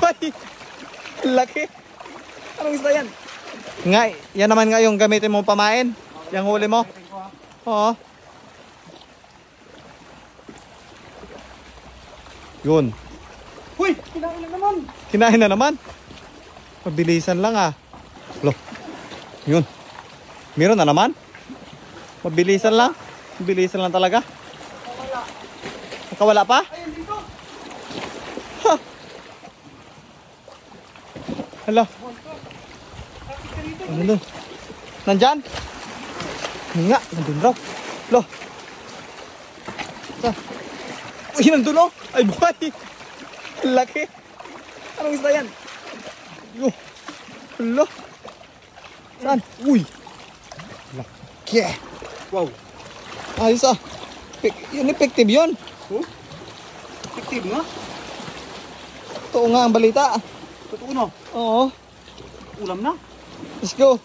buhay. Laki. Anong isda yan? Nga, yan naman nga yung gamitin mong pamain. Yung huli mo. Oo. Yun. Uy, kinain na naman. Kinain na naman. Mabilisan lang ah. Loh. Yun. Meron na naman. Mabilisan lang. Mabilisan lang talaga. Nakawala pa? Ayun dito. Ha. Hala. Ano doon? Nandyan? Yun nga, nandun raw. Loh. Saan? Uy, nandun oh. Ay, buhay. Laki. Anong isda yan? Yo. Hala. Saan? Uy. Laki. Wow. Ayos ah. Yun, effective yun. Oh? Effective nga. Totoo nga ang balita. Totoo na. Oo. Ulam na. Let's go.